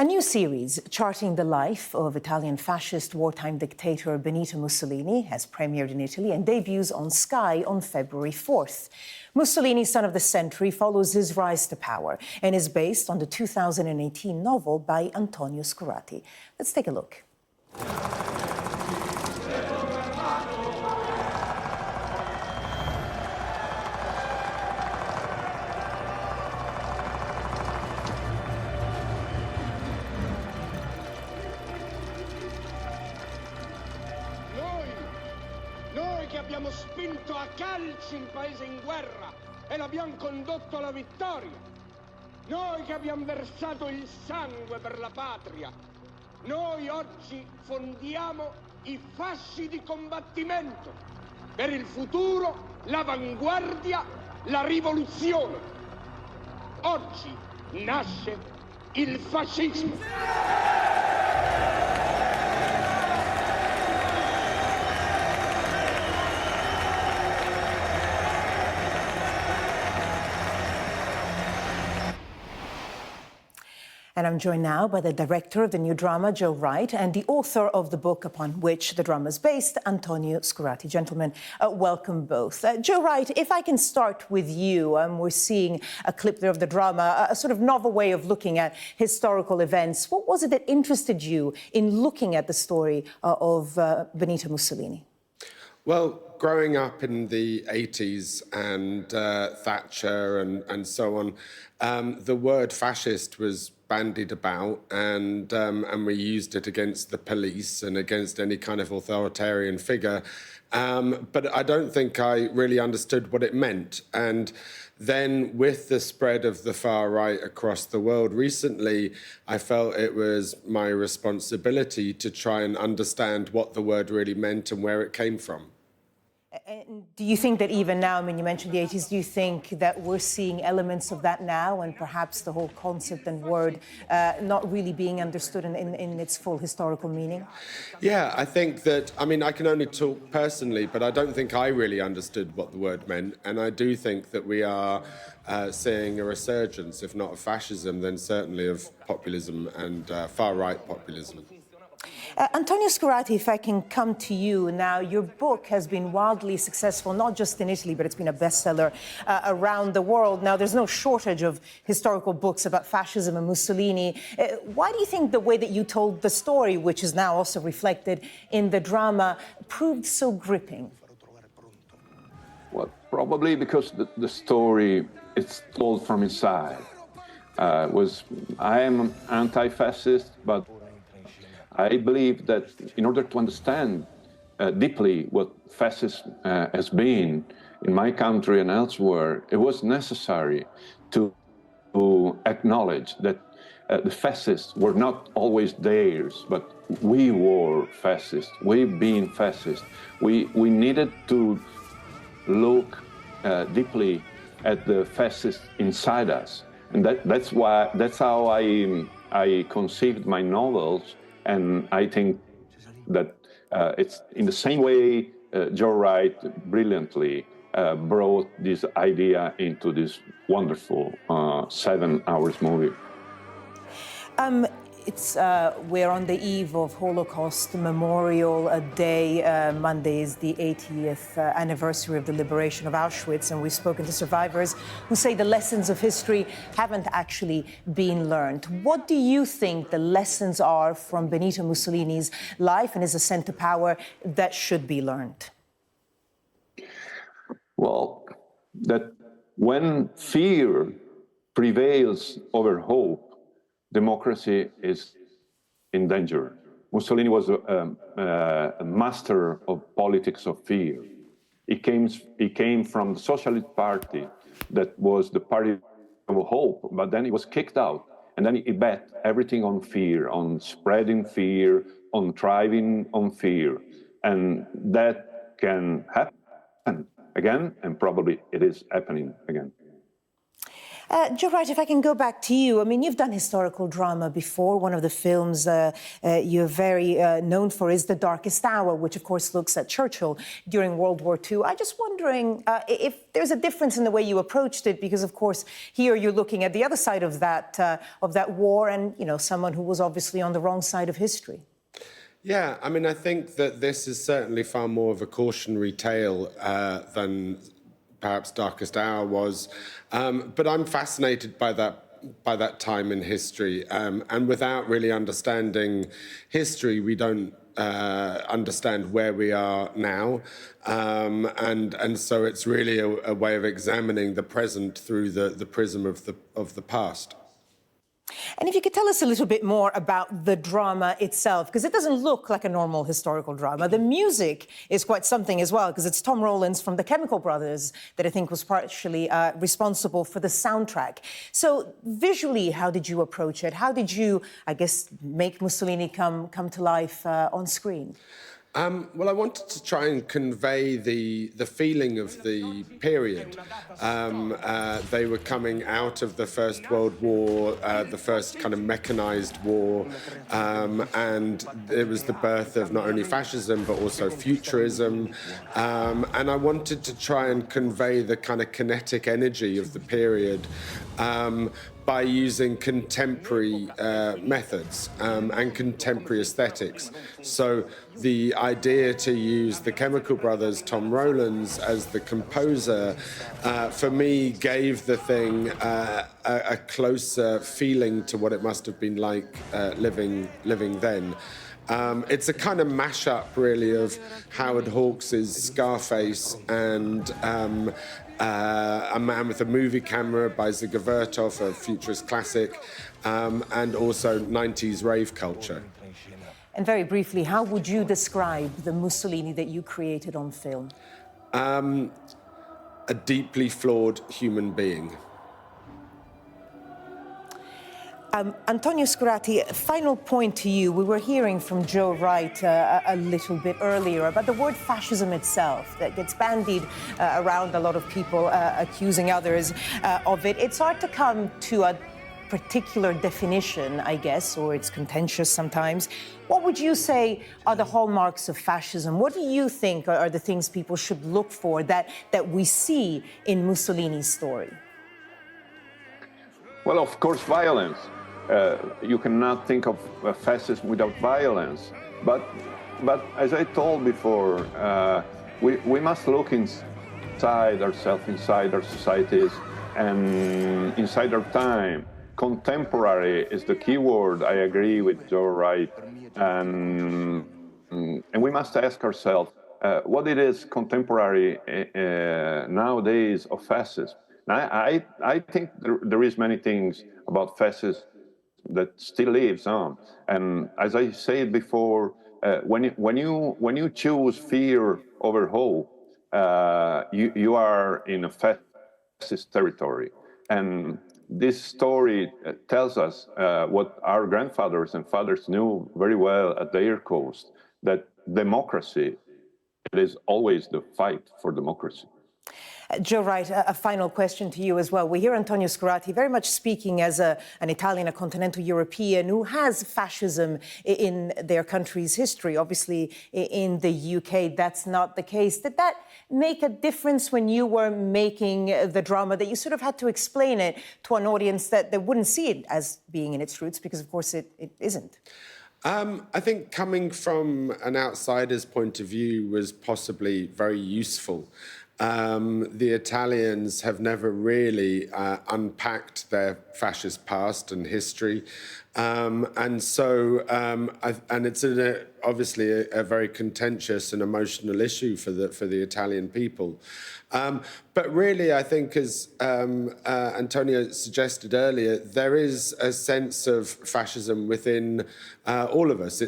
A new series charting the life of Italian fascist wartime dictator Benito Mussolini has premiered in Italy and debuts on Sky on February 4th. Mussolini, Son of the Century, follows his rise to power and is based on the 2018 novel by Antonio Scurati. Let's take a look. Noi che abbiamo spinto a calci il paese in guerra e l'abbiamo condotto alla vittoria. Noi che abbiamo versato il sangue per la patria. Noi oggi fondiamo i fasci di combattimento per il futuro, l'avanguardia, la rivoluzione. Oggi nasce il fascismo. And I'm joined now by the director of the new drama, Wright, and the author of the book upon which the drama is based, Antonio Scurati. Gentlemen, welcome both. Wright, if I can start with you. We're seeing a clip there of the drama, a sort of novel way of looking at historical events. What was it that interested you in looking at the story of Benito Mussolini? Well, growing up in the 80s and Thatcher and so on, the word fascist was bandied about and we used it against the police and against any kind of authoritarian figure. But I don't think I really understood what it meant. And then with the spread of the far right across the world recently, I felt it was my responsibility to try and understand what the word really meant and where it came from. And do you think that even now, I mean, you mentioned the 80s, do you think that we're seeing elements of that now and perhaps the whole concept and word not really being understood in its full historical meaning? Yeah, I think that, I mean, I can only talk personally, but I don't think I really understood what the word meant. And I do think that we are seeing a resurgence, if not of fascism, then certainly of populism and far-right populism. Antonio Scurati, if I can come to you now, your book has been wildly successful, not just in Italy, but it's been a bestseller around the world. Now, there's no shortage of historical books about fascism and Mussolini. Why do you think the way that you told the story, which is now also reflected in the drama, proved so gripping? Well, probably because the story is told from inside. I am anti-fascist, but I believe that in order to understand deeply what fascism has been in my country and elsewhere, it was necessary to acknowledge that the fascists were not always theirs, but we were fascists. We've been fascists. We needed to look deeply at the fascists inside us, and that's how I conceived my novels. And I think that it's in the same way Wright brilliantly brought this idea into this wonderful 7 hours movie. We're on the eve of Holocaust Memorial Day. Monday is the 80th anniversary of the liberation of Auschwitz, and we've spoken to survivors who say the lessons of history haven't actually been learned. What do you think the lessons are from Benito Mussolini's life and his ascent to power that should be learned? Well, that when fear prevails over hope, democracy is in danger. Mussolini was a master of politics of fear. He came from the Socialist Party that was the party of hope, but then he was kicked out. And then he bet everything on fear, on spreading fear, on thriving on fear. And that can happen again, and probably it is happening again. Joe Wright, if I can go back to you, I mean, you've done historical drama before. One of the films you're very known for is The Darkest Hour, which, of course, looks at Churchill during World War II. I'm just wondering if there's a difference in the way you approached it, because, of course, here you're looking at the other side of that war and, you know, someone who was obviously on the wrong side of history. Yeah, I mean, I think that this is certainly far more of a cautionary tale than perhaps Darkest Hour was. But I'm fascinated by that time in history. And without really understanding history, we don't understand where we are now. And so it's really a way of examining the present through the prism of the past. And if you could tell us a little bit more about the drama itself, because it doesn't look like a normal historical drama. The music is quite something as well, because it's Tom Rowlands from the Chemical Brothers that I think was partially responsible for the soundtrack. So visually, how did you approach it? How did you, I guess, make Mussolini come to life on screen? Well, I wanted to try and convey the feeling of the period. They were coming out of the First World War, the first kind of mechanized war, and it was the birth of not only fascism but also futurism. And I wanted to try and convey the kind of kinetic energy of the period by using contemporary methods and contemporary aesthetics. So the idea to use the Chemical Brothers, Tom Rowlands, as the composer, for me gave the thing a closer feeling to what it must have been like living then. It's a kind of mashup, really, of Howard Hawks' Scarface and A Man with a Movie Camera by Dziga Vertov, a futurist classic, and also 90s rave culture. And very briefly, how would you describe the Mussolini that you created on film? A deeply flawed human being. Antonio Scurati, final point to you. We were hearing from Joe Wright a little bit earlier about the word fascism itself that gets bandied around, a lot of people accusing others of it. It's hard to come to a particular definition, I guess, or it's contentious sometimes. What would you say are the hallmarks of fascism? What do you think are the things people should look for that we see in Mussolini's story? Well, of course, violence. You cannot think of fascism without violence. But as I told before, we must look inside ourselves, inside our societies, and inside our time. Contemporary is the key word. I agree with Joe Wright. And we must ask ourselves what it is contemporary nowadays of fascism. I think there is many things about fascism that still lives on. And as I said before, when you choose fear over hope, you are in a fascist territory. And this story tells us what our grandfathers and fathers knew very well at their coast, that democracy, it is always the fight for democracy. Joe Wright, a final question to you as well. We hear Antonio Scurati very much speaking as an Italian, a continental European who has fascism in their country's history. Obviously, in the UK, that's not the case. Did that make a difference when you were making the drama, that you sort of had to explain it to an audience that wouldn't see it as being in its roots, because, of course, it isn't? I think coming from an outsider's point of view was possibly very useful. The Italians have never really unpacked their fascist past and history. And it's obviously a very contentious and emotional issue for the Italian people. But really, I think, as Antonio suggested earlier, there is a sense of fascism within all of us.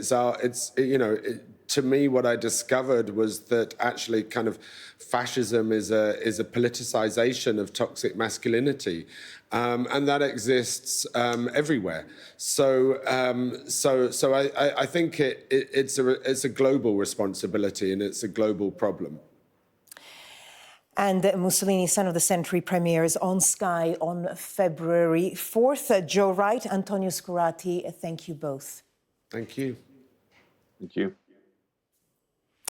To me, what I discovered was that actually kind of fascism is a politicization of toxic masculinity, and that exists everywhere. So I think it's a global responsibility, and it's a global problem. And Mussolini, Son of the Century, premieres on Sky on February 4th. Joe Wright, Antonio Scurati, thank you both. Thank you. Thank you.